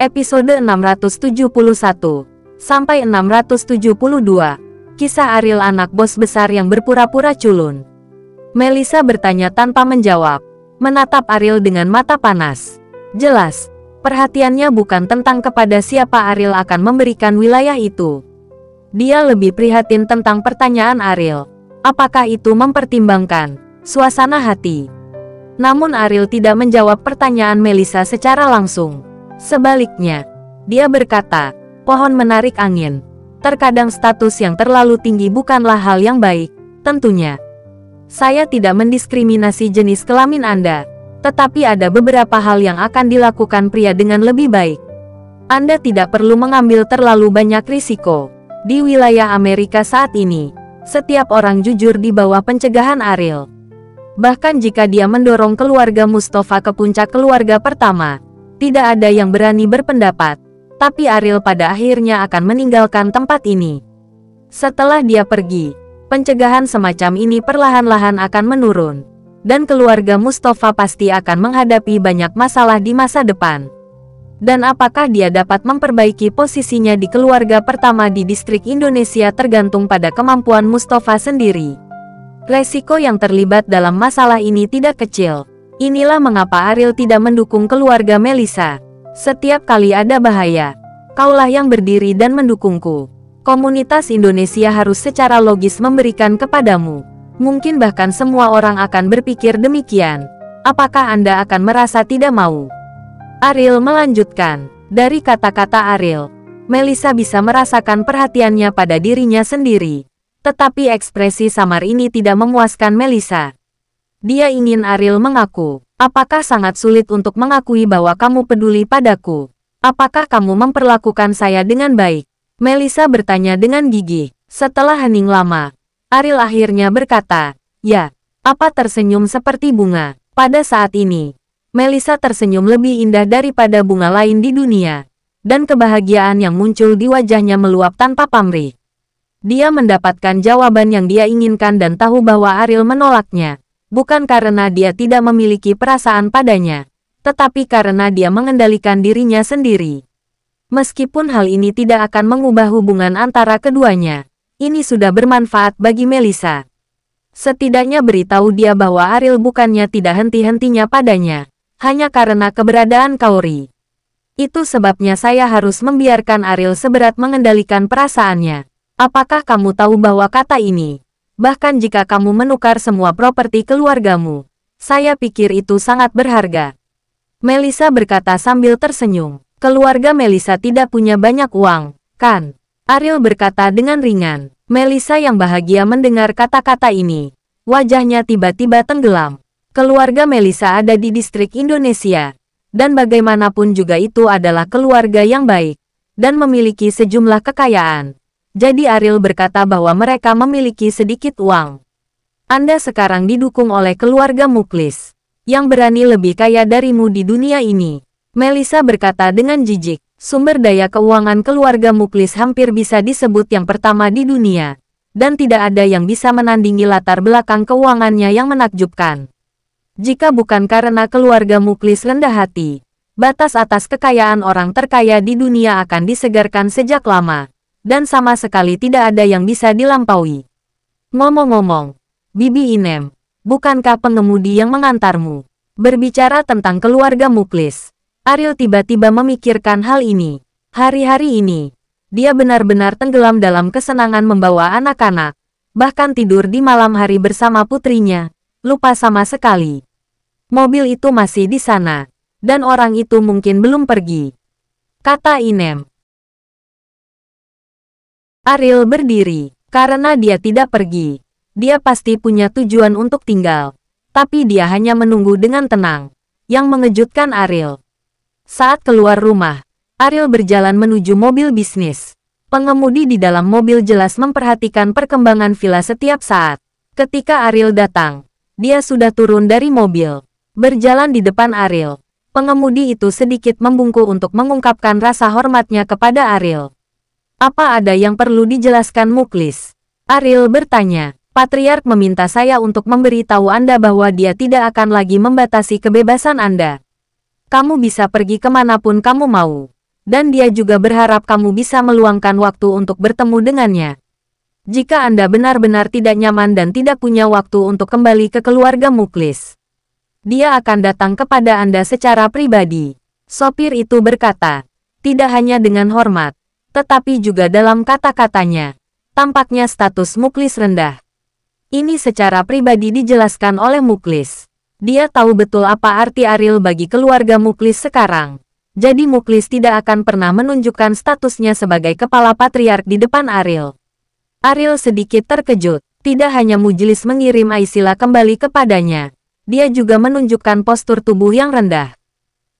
Episode 671 sampai 672. Kisah Ariel, anak bos besar yang berpura-pura culun. Melissa bertanya tanpa menjawab, menatap Ariel dengan mata panas. Jelas, perhatiannya bukan tentang kepada siapa Ariel akan memberikan wilayah itu. Dia lebih prihatin tentang pertanyaan Ariel. Apakah itu mempertimbangkan suasana hati? Namun Ariel tidak menjawab pertanyaan Melissa secara langsung. Sebaliknya, dia berkata, pohon menarik angin. Terkadang status yang terlalu tinggi bukanlah hal yang baik, tentunya. Saya tidak mendiskriminasi jenis kelamin Anda, tetapi ada beberapa hal yang akan dilakukan pria dengan lebih baik. Anda tidak perlu mengambil terlalu banyak risiko. Di wilayah Amerika saat ini, setiap orang jujur di bawah pencegahan Ariel. Bahkan jika dia mendorong keluarga Mustafa ke puncak keluarga pertama, tidak ada yang berani berpendapat, tapi Ariel pada akhirnya akan meninggalkan tempat ini. Setelah dia pergi, pencegahan semacam ini perlahan-lahan akan menurun, dan keluarga Mustafa pasti akan menghadapi banyak masalah di masa depan. Dan apakah dia dapat memperbaiki posisinya di keluarga pertama di distrik Indonesia tergantung pada kemampuan Mustafa sendiri. Resiko yang terlibat dalam masalah ini tidak kecil. Inilah mengapa Ariel tidak mendukung keluarga Melissa. Setiap kali ada bahaya, kaulah yang berdiri dan mendukungku. Komunitas Indonesia harus secara logis memberikan kepadamu. Mungkin bahkan semua orang akan berpikir demikian. Apakah Anda akan merasa tidak mau? Ariel melanjutkan. Dari kata-kata Ariel, Melissa bisa merasakan perhatiannya pada dirinya sendiri. Tetapi ekspresi samar ini tidak memuaskan Melissa. Dia ingin Ariel mengaku. Apakah sangat sulit untuk mengakui bahwa kamu peduli padaku? Apakah kamu memperlakukan saya dengan baik? Melissa bertanya dengan gigih. Setelah hening lama, Ariel akhirnya berkata, ya. Apa tersenyum seperti bunga? Pada saat ini, Melissa tersenyum lebih indah daripada bunga lain di dunia. Dan kebahagiaan yang muncul di wajahnya meluap tanpa pamrih. Dia mendapatkan jawaban yang dia inginkan dan tahu bahwa Ariel menolaknya. Bukan karena dia tidak memiliki perasaan padanya, tetapi karena dia mengendalikan dirinya sendiri. Meskipun hal ini tidak akan mengubah hubungan antara keduanya, ini sudah bermanfaat bagi Melissa. Setidaknya beritahu dia bahwa Ariel bukannya tidak henti-hentinya padanya, hanya karena keberadaan Kaori. Itu sebabnya saya harus membiarkan Ariel seberat mengendalikan perasaannya. Apakah kamu tahu bahwa kata ini? Bahkan jika kamu menukar semua properti keluargamu, saya pikir itu sangat berharga. Melissa berkata sambil tersenyum. Keluarga Melissa tidak punya banyak uang, kan? Ariel berkata dengan ringan. Melissa yang bahagia mendengar kata-kata ini. Wajahnya tiba-tiba tenggelam. Keluarga Melissa ada di distrik Indonesia. Dan bagaimanapun juga itu adalah keluarga yang baik. Dan memiliki sejumlah kekayaan. Jadi Ariel berkata bahwa mereka memiliki sedikit uang. Anda sekarang didukung oleh keluarga Muklis, yang berani lebih kaya darimu di dunia ini. Melissa berkata dengan jijik, sumber daya keuangan keluarga Muklis hampir bisa disebut yang pertama di dunia. Dan tidak ada yang bisa menandingi latar belakang keuangannya yang menakjubkan. Jika bukan karena keluarga Muklis rendah hati, batas atas kekayaan orang terkaya di dunia akan disegarkan sejak lama. Dan sama sekali tidak ada yang bisa dilampaui. Ngomong-ngomong, Bibi Inem, bukankah pengemudi yang mengantarmu? Berbicara tentang keluarga Muklis, Ariel tiba-tiba memikirkan hal ini. Hari-hari ini, dia benar-benar tenggelam dalam kesenangan membawa anak-anak, bahkan tidur di malam hari bersama putrinya, lupa sama sekali. Mobil itu masih di sana, dan orang itu mungkin belum pergi. Kata Inem. Ariel berdiri, karena dia tidak pergi. Dia pasti punya tujuan untuk tinggal. Tapi dia hanya menunggu dengan tenang. Yang mengejutkan Ariel. Saat keluar rumah, Ariel berjalan menuju mobil bisnis. Pengemudi di dalam mobil jelas memperhatikan perkembangan villa setiap saat. Ketika Ariel datang, dia sudah turun dari mobil. Berjalan di depan Ariel. Pengemudi itu sedikit membungkuk untuk mengungkapkan rasa hormatnya kepada Ariel. Apa ada yang perlu dijelaskan Muklis? Ariel bertanya. Patriark meminta saya untuk memberitahu Anda bahwa dia tidak akan lagi membatasi kebebasan Anda. Kamu bisa pergi kemanapun kamu mau. Dan dia juga berharap kamu bisa meluangkan waktu untuk bertemu dengannya. Jika Anda benar-benar tidak nyaman dan tidak punya waktu untuk kembali ke keluarga Muklis, dia akan datang kepada Anda secara pribadi. Sopir itu berkata, tidak hanya dengan hormat, tetapi juga dalam kata-katanya. Tampaknya status Muklis rendah. Ini secara pribadi dijelaskan oleh Muklis. Dia tahu betul apa arti Ariel bagi keluarga Muklis sekarang. Jadi Muklis tidak akan pernah menunjukkan statusnya sebagai kepala patriark di depan Ariel. Ariel sedikit terkejut. Tidak hanya Mujlis mengirim Aisila kembali kepadanya, dia juga menunjukkan postur tubuh yang rendah.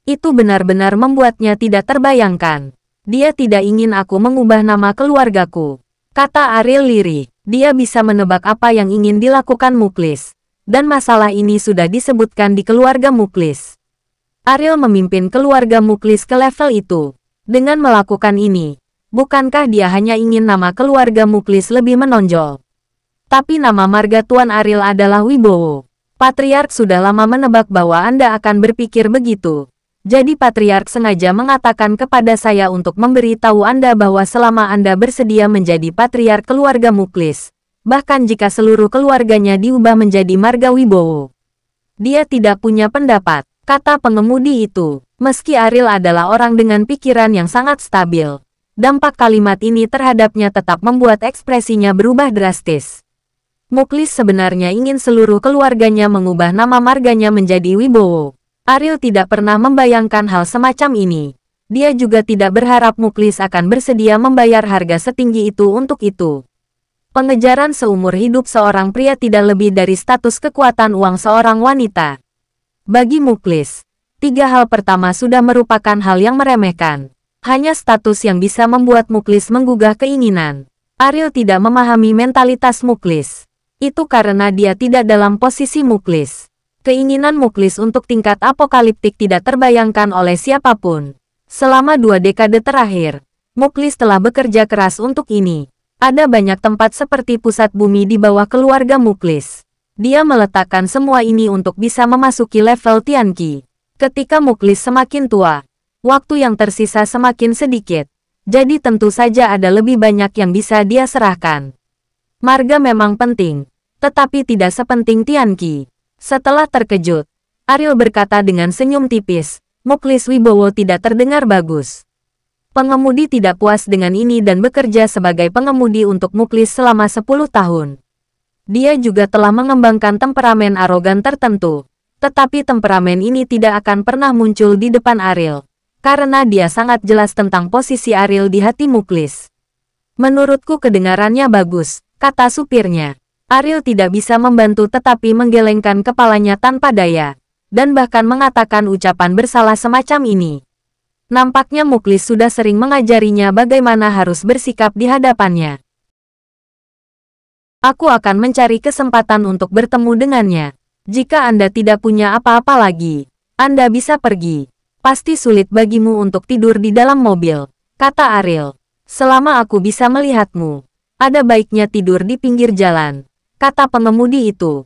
Itu benar-benar membuatnya tidak terbayangkan. Dia tidak ingin aku mengubah nama keluargaku, kata Ariel lirih. Dia bisa menebak apa yang ingin dilakukan Muklis. Dan masalah ini sudah disebutkan di keluarga Muklis. Ariel memimpin keluarga Muklis ke level itu. Dengan melakukan ini, bukankah dia hanya ingin nama keluarga Muklis lebih menonjol? Tapi nama marga Tuan Ariel adalah Wibowo. Patriark sudah lama menebak bahwa Anda akan berpikir begitu. Jadi Patriark sengaja mengatakan kepada saya untuk memberi tahu Anda bahwa selama Anda bersedia menjadi Patriark keluarga Muklis, bahkan jika seluruh keluarganya diubah menjadi marga Wibowo, dia tidak punya pendapat. Kata pengemudi itu, meski Ariel adalah orang dengan pikiran yang sangat stabil, dampak kalimat ini terhadapnya tetap membuat ekspresinya berubah drastis. Muklis sebenarnya ingin seluruh keluarganya mengubah nama marganya menjadi Wibowo. Ariel tidak pernah membayangkan hal semacam ini. Dia juga tidak berharap Muklis akan bersedia membayar harga setinggi itu untuk itu. Pengejaran seumur hidup seorang pria tidak lebih dari status kekuatan uang seorang wanita. Bagi Muklis, tiga hal pertama sudah merupakan hal yang meremehkan. Hanya status yang bisa membuat Muklis menggugah keinginan. Ariel tidak memahami mentalitas Muklis. Itu karena dia tidak dalam posisi Muklis. Keinginan Muklis untuk tingkat apokaliptik tidak terbayangkan oleh siapapun. Selama 2 dekade terakhir, Muklis telah bekerja keras untuk ini. Ada banyak tempat seperti pusat bumi di bawah keluarga Muklis. Dia meletakkan semua ini untuk bisa memasuki level Tianqi. Ketika Muklis semakin tua, waktu yang tersisa semakin sedikit. Jadi tentu saja ada lebih banyak yang bisa dia serahkan. Marga memang penting, tetapi tidak sepenting Tianqi. Setelah terkejut, Ariel berkata dengan senyum tipis, Muklis Wibowo tidak terdengar bagus. Pengemudi tidak puas dengan ini dan bekerja sebagai pengemudi untuk Muklis selama 10 tahun. Dia juga telah mengembangkan temperamen arogan tertentu, tetapi temperamen ini tidak akan pernah muncul di depan Ariel, karena dia sangat jelas tentang posisi Ariel di hati Muklis. Menurutku kedengarannya bagus, kata supirnya. Ariel tidak bisa membantu tetapi menggelengkan kepalanya tanpa daya, dan bahkan mengatakan ucapan bersalah semacam ini. Nampaknya Muklis sudah sering mengajarinya bagaimana harus bersikap di hadapannya. Aku akan mencari kesempatan untuk bertemu dengannya. Jika Anda tidak punya apa-apa lagi, Anda bisa pergi. Pasti sulit bagimu untuk tidur di dalam mobil, kata Ariel. Selama aku bisa melihatmu, ada baiknya tidur di pinggir jalan, kata pengemudi itu.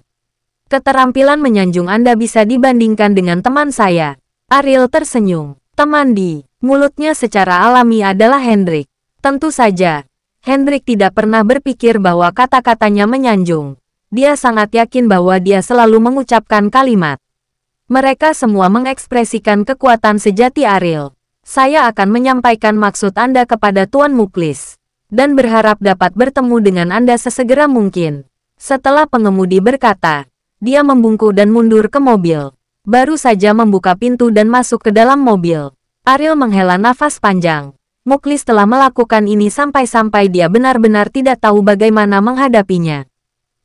Keterampilan menyanjung Anda bisa dibandingkan dengan teman saya. Ariel tersenyum. Teman di mulutnya secara alami adalah Hendrik. Tentu saja, Hendrik tidak pernah berpikir bahwa kata-katanya menyanjung. Dia sangat yakin bahwa dia selalu mengucapkan kalimat. Mereka semua mengekspresikan kekuatan sejati Ariel. Saya akan menyampaikan maksud Anda kepada Tuan Muklis, dan berharap dapat bertemu dengan Anda sesegera mungkin. Setelah pengemudi berkata, dia membungkuk dan mundur ke mobil. Baru saja membuka pintu dan masuk ke dalam mobil, Ariel menghela nafas panjang. Muklis telah melakukan ini sampai-sampai dia benar-benar tidak tahu bagaimana menghadapinya.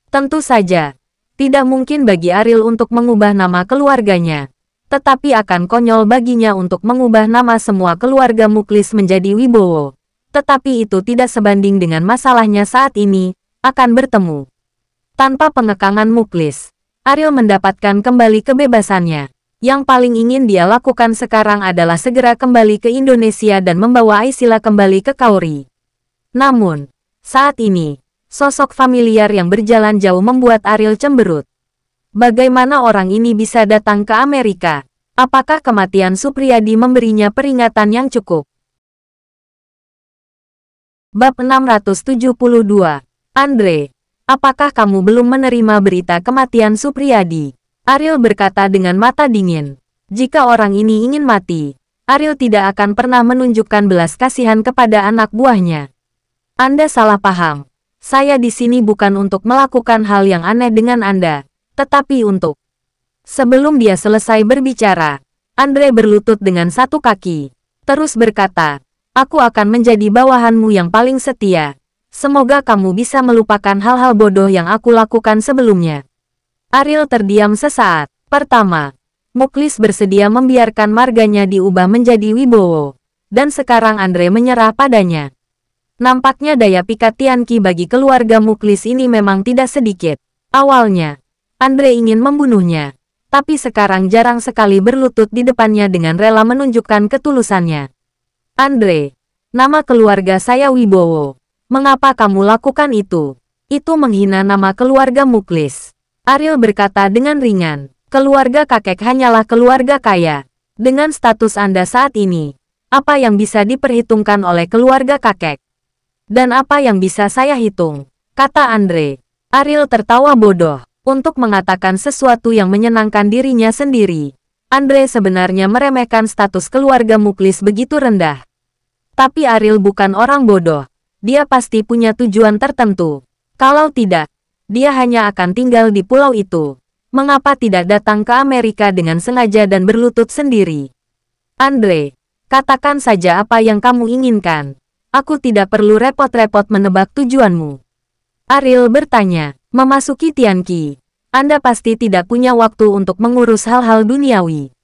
Tentu saja, tidak mungkin bagi Ariel untuk mengubah nama keluarganya. Tetapi akan konyol baginya untuk mengubah nama semua keluarga Muklis menjadi Wibowo. Tetapi itu tidak sebanding dengan masalahnya saat ini, akan bertemu. Tanpa pengekangan Muklis, Ariel mendapatkan kembali kebebasannya. Yang paling ingin dia lakukan sekarang adalah segera kembali ke Indonesia dan membawa Aisila kembali ke Kauri. Namun, saat ini, sosok familiar yang berjalan jauh membuat Ariel cemberut. Bagaimana orang ini bisa datang ke Amerika? Apakah kematian Supriyadi memberinya peringatan yang cukup? Bab 672. Andre, apakah kamu belum menerima berita kematian Supriyadi? Ariel berkata dengan mata dingin. Jika orang ini ingin mati, Ariel tidak akan pernah menunjukkan belas kasihan kepada anak buahnya. Anda salah paham. Saya di sini bukan untuk melakukan hal yang aneh dengan Anda, tetapi untuk... Sebelum dia selesai berbicara, Andre berlutut dengan satu kaki, terus berkata, "Aku akan menjadi bawahanmu yang paling setia. Semoga kamu bisa melupakan hal-hal bodoh yang aku lakukan sebelumnya." Ariel terdiam sesaat. Pertama, Muklis bersedia membiarkan marganya diubah menjadi Wibowo, dan sekarang Andre menyerah padanya. Nampaknya daya pikat Tianqi bagi keluarga Muklis ini memang tidak sedikit. Awalnya, Andre ingin membunuhnya, tapi sekarang jarang sekali berlutut di depannya dengan rela menunjukkan ketulusannya. "Andre, nama keluarga saya Wibowo. Mengapa kamu lakukan itu? Itu menghina nama keluarga Muklis." Ariel berkata dengan ringan, "Keluarga kakek hanyalah keluarga kaya. Dengan status Anda saat ini, apa yang bisa diperhitungkan oleh keluarga kakek? Dan apa yang bisa saya hitung?" kata Andre. Ariel tertawa bodoh. Untuk mengatakan sesuatu yang menyenangkan dirinya sendiri, Andre sebenarnya meremehkan status keluarga Muklis begitu rendah. Tapi Ariel bukan orang bodoh. Dia pasti punya tujuan tertentu. Kalau tidak, dia hanya akan tinggal di pulau itu. Mengapa tidak datang ke Amerika dengan sengaja dan berlutut sendiri? "Andre, katakan saja apa yang kamu inginkan. Aku tidak perlu repot-repot menebak tujuanmu." Ariel bertanya. "Memasuki Tianqi, Anda pasti tidak punya waktu untuk mengurus hal-hal duniawi.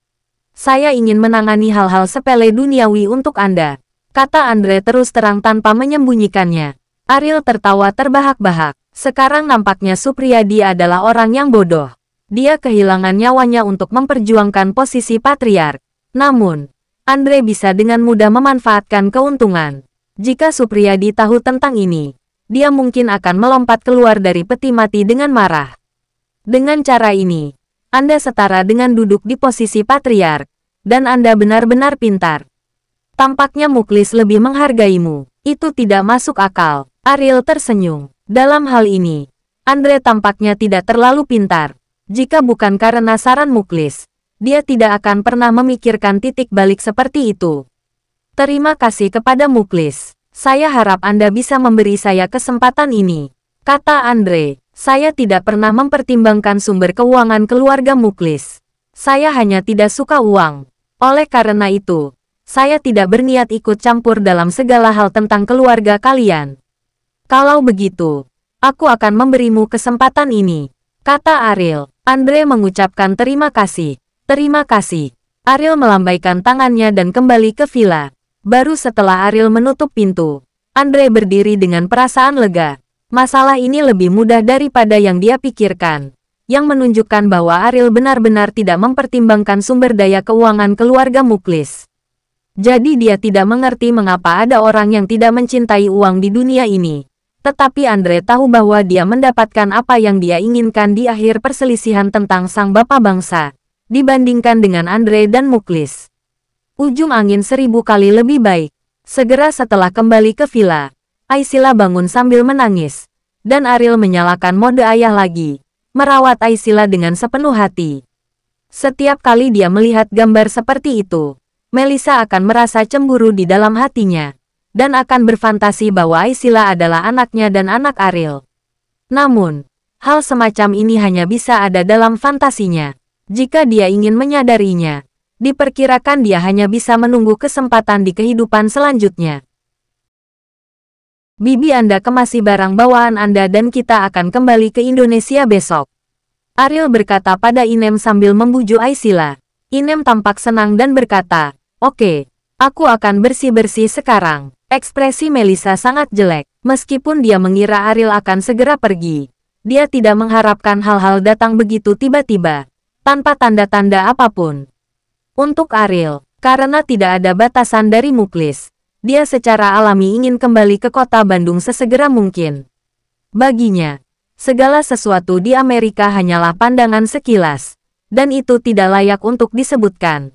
Saya ingin menangani hal-hal sepele duniawi untuk Anda," kata Andre terus terang tanpa menyembunyikannya. Ariel tertawa terbahak-bahak. Sekarang nampaknya Supriyadi adalah orang yang bodoh. Dia kehilangan nyawanya untuk memperjuangkan posisi patriark. Namun, Andre bisa dengan mudah memanfaatkan keuntungan. Jika Supriyadi tahu tentang ini, dia mungkin akan melompat keluar dari peti mati dengan marah. Dengan cara ini, Anda setara dengan duduk di posisi patriark, dan Anda benar-benar pintar. Tampaknya Muklis lebih menghargaimu. Itu tidak masuk akal. Ariel tersenyum. Dalam hal ini, Andre tampaknya tidak terlalu pintar. Jika bukan karena saran Muklis, dia tidak akan pernah memikirkan titik balik seperti itu. "Terima kasih kepada Muklis. Saya harap Anda bisa memberi saya kesempatan ini," kata Andre. "Saya tidak pernah mempertimbangkan sumber keuangan keluarga Muklis. Saya hanya tidak suka uang. Oleh karena itu, saya tidak berniat ikut campur dalam segala hal tentang keluarga kalian. Kalau begitu, aku akan memberimu kesempatan ini," kata Ariel. Andre mengucapkan terima kasih. "Terima kasih." Ariel melambaikan tangannya dan kembali ke villa. Baru setelah Ariel menutup pintu, Andre berdiri dengan perasaan lega. Masalah ini lebih mudah daripada yang dia pikirkan, yang menunjukkan bahwa Ariel benar-benar tidak mempertimbangkan sumber daya keuangan keluarga Muklis. Jadi dia tidak mengerti mengapa ada orang yang tidak mencintai uang di dunia ini. Tetapi Andre tahu bahwa dia mendapatkan apa yang dia inginkan di akhir perselisihan tentang sang bapak bangsa, dibandingkan dengan Andre dan Muklis. Ujung angin 1000 kali lebih baik. Segera setelah kembali ke villa, Aisila bangun sambil menangis, dan Ariel menyalakan mode ayah lagi, merawat Aisila dengan sepenuh hati. Setiap kali dia melihat gambar seperti itu, Melissa akan merasa cemburu di dalam hatinya, dan akan berfantasi bahwa Aisila adalah anaknya dan anak Ariel. Namun, hal semacam ini hanya bisa ada dalam fantasinya. Jika dia ingin menyadarinya, diperkirakan dia hanya bisa menunggu kesempatan di kehidupan selanjutnya. "Bibi Anda kemasi barang bawaan Anda dan kita akan kembali ke Indonesia besok," Ariel berkata pada Inem sambil membujuk Aisila. Inem tampak senang dan berkata, "Oke, aku akan bersih-bersih sekarang." Ekspresi Melissa sangat jelek. Meskipun dia mengira Ariel akan segera pergi, dia tidak mengharapkan hal-hal datang begitu tiba-tiba, tanpa tanda-tanda apapun. Untuk Ariel, karena tidak ada batasan dari Muklis, dia secara alami ingin kembali ke kota Bandung sesegera mungkin. Baginya, segala sesuatu di Amerika hanyalah pandangan sekilas, dan itu tidak layak untuk disebutkan.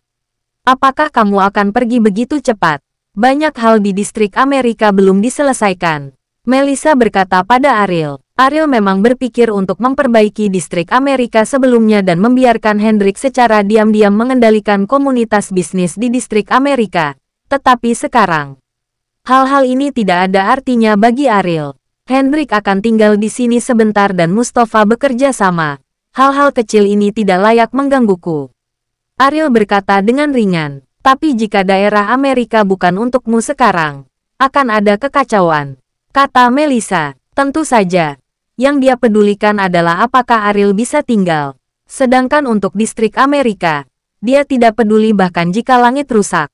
"Apakah kamu akan pergi begitu cepat?" Banyak hal di distrik Amerika belum diselesaikan. Melissa berkata pada Ariel. Ariel memang berpikir untuk memperbaiki distrik Amerika sebelumnya dan membiarkan Hendrik secara diam-diam mengendalikan komunitas bisnis di distrik Amerika. Tetapi sekarang, hal-hal ini tidak ada artinya bagi Ariel. Hendrik akan tinggal di sini sebentar dan Mustafa bekerja sama. Hal-hal kecil ini tidak layak menggangguku. Ariel berkata dengan ringan. Tapi jika daerah Amerika bukan untukmu sekarang, akan ada kekacauan, kata Melissa. Tentu saja. Yang dia pedulikan adalah apakah Ariel bisa tinggal. Sedangkan untuk distrik Amerika, dia tidak peduli bahkan jika langit rusak.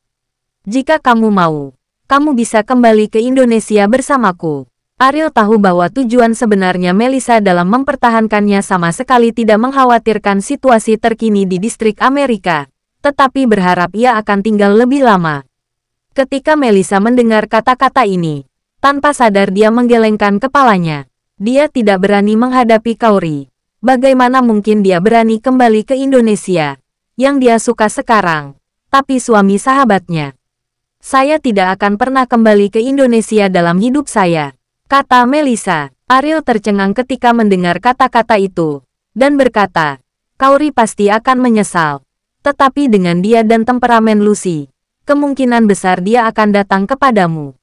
Jika kamu mau, kamu bisa kembali ke Indonesia bersamaku. Ariel tahu bahwa tujuan sebenarnya Melissa dalam mempertahankannya sama sekali tidak mengkhawatirkan situasi terkini di distrik Amerika, tetapi berharap ia akan tinggal lebih lama. Ketika Melissa mendengar kata-kata ini, tanpa sadar dia menggelengkan kepalanya. Dia tidak berani menghadapi Kauri. Bagaimana mungkin dia berani kembali ke Indonesia, yang dia suka sekarang, tapi suami sahabatnya. Saya tidak akan pernah kembali ke Indonesia dalam hidup saya, kata Melissa. Ariel tercengang ketika mendengar kata-kata itu, dan berkata, Kauri pasti akan menyesal. Tetapi dengan dia dan temperamen Lucy, kemungkinan besar dia akan datang kepadamu.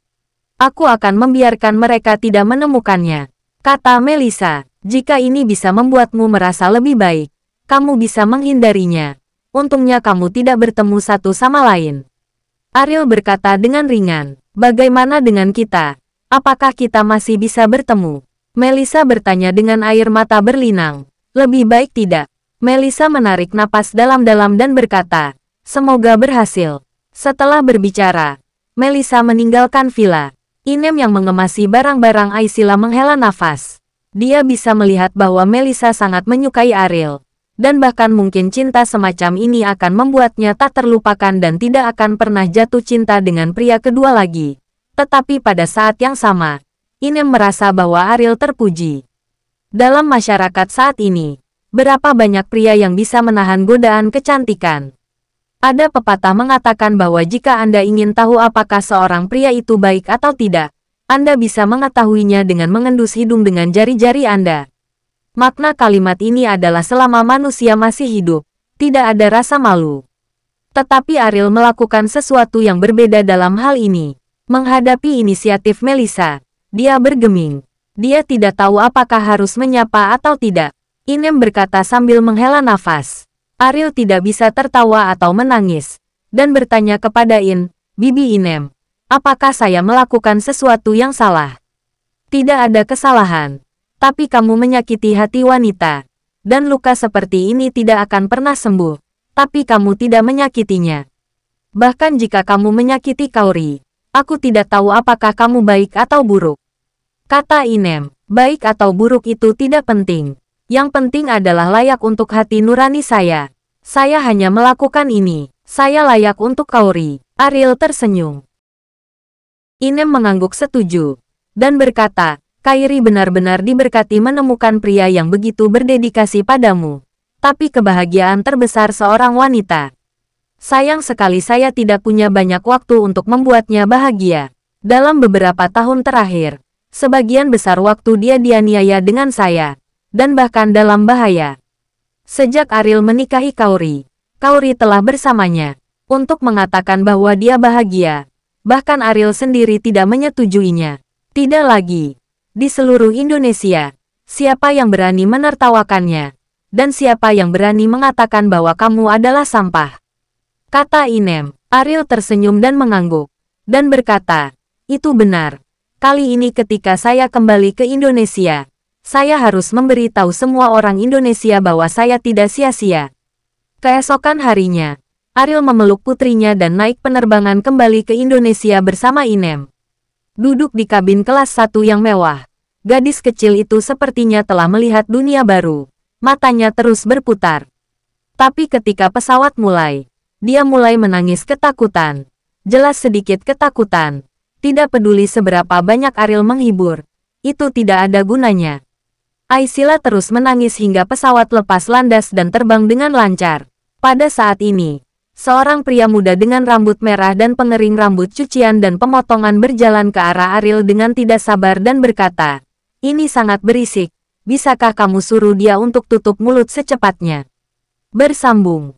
Aku akan membiarkan mereka tidak menemukannya. Kata Melissa, jika ini bisa membuatmu merasa lebih baik, kamu bisa menghindarinya. Untungnya kamu tidak bertemu satu sama lain. Ariel berkata dengan ringan, bagaimana dengan kita? Apakah kita masih bisa bertemu? Melissa bertanya dengan air mata berlinang. Lebih baik tidak. Melissa menarik napas dalam-dalam dan berkata, semoga berhasil. Setelah berbicara, Melissa meninggalkan villa. Inem yang mengemasi barang-barang Aisila menghela nafas. Dia bisa melihat bahwa Melissa sangat menyukai Ariel, dan bahkan mungkin cinta semacam ini akan membuatnya tak terlupakan dan tidak akan pernah jatuh cinta dengan pria kedua lagi. Tetapi pada saat yang sama, Inem merasa bahwa Ariel terpuji. Dalam masyarakat saat ini, berapa banyak pria yang bisa menahan godaan kecantikan? Ada pepatah mengatakan bahwa jika Anda ingin tahu apakah seorang pria itu baik atau tidak, Anda bisa mengetahuinya dengan mengendus hidung dengan jari-jari Anda. Makna kalimat ini adalah selama manusia masih hidup, tidak ada rasa malu. Tetapi Ariel melakukan sesuatu yang berbeda dalam hal ini. Menghadapi inisiatif Melissa, dia bergeming. Dia tidak tahu apakah harus menyapa atau tidak. Inem berkata sambil menghela nafas. Ariel tidak bisa tertawa atau menangis, dan bertanya kepada Bibi Inem, apakah saya melakukan sesuatu yang salah? Tidak ada kesalahan, tapi kamu menyakiti hati wanita, dan luka seperti ini tidak akan pernah sembuh, tapi kamu tidak menyakitinya. Bahkan jika kamu menyakiti Kauri, aku tidak tahu apakah kamu baik atau buruk. Kata Inem, baik atau buruk itu tidak penting. Yang penting adalah layak untuk hati nurani saya. Saya hanya melakukan ini. Saya layak untuk Kauri. Ariel tersenyum. Inem mengangguk setuju. Dan berkata, Kairi benar-benar diberkati menemukan pria yang begitu berdedikasi padamu. Tapi kebahagiaan terbesar seorang wanita. Sayang sekali saya tidak punya banyak waktu untuk membuatnya bahagia. Dalam beberapa tahun terakhir, sebagian besar waktu dia dianiaya dengan saya. Dan bahkan dalam bahaya. Sejak Ariel menikahi Kauri, Kauri telah bersamanya untuk mengatakan bahwa dia bahagia. Bahkan Ariel sendiri tidak menyetujuinya. Tidak lagi. Di seluruh Indonesia, siapa yang berani menertawakannya? Dan siapa yang berani mengatakan bahwa kamu adalah sampah? Kata Inem. Ariel tersenyum dan mengangguk. Dan berkata, itu benar. Kali ini ketika saya kembali ke Indonesia, saya harus memberitahu semua orang Indonesia bahwa saya tidak sia-sia. Keesokan harinya, Ariel memeluk putrinya dan naik penerbangan kembali ke Indonesia bersama Inem. Duduk di kabin kelas 1 yang mewah, gadis kecil itu sepertinya telah melihat dunia baru. Matanya terus berputar. Tapi ketika pesawat mulai, dia mulai menangis ketakutan. Jelas sedikit ketakutan. Tidak peduli seberapa banyak Ariel menghibur, itu tidak ada gunanya. Aisila terus menangis hingga pesawat lepas landas dan terbang dengan lancar. Pada saat ini, Seorang pria muda dengan rambut merah dan pengering rambut cucian dan pemotongan berjalan ke arah Ariel dengan tidak sabar dan berkata, "Ini sangat berisik. Bisakah kamu suruh dia untuk tutup mulut secepatnya?" Bersambung.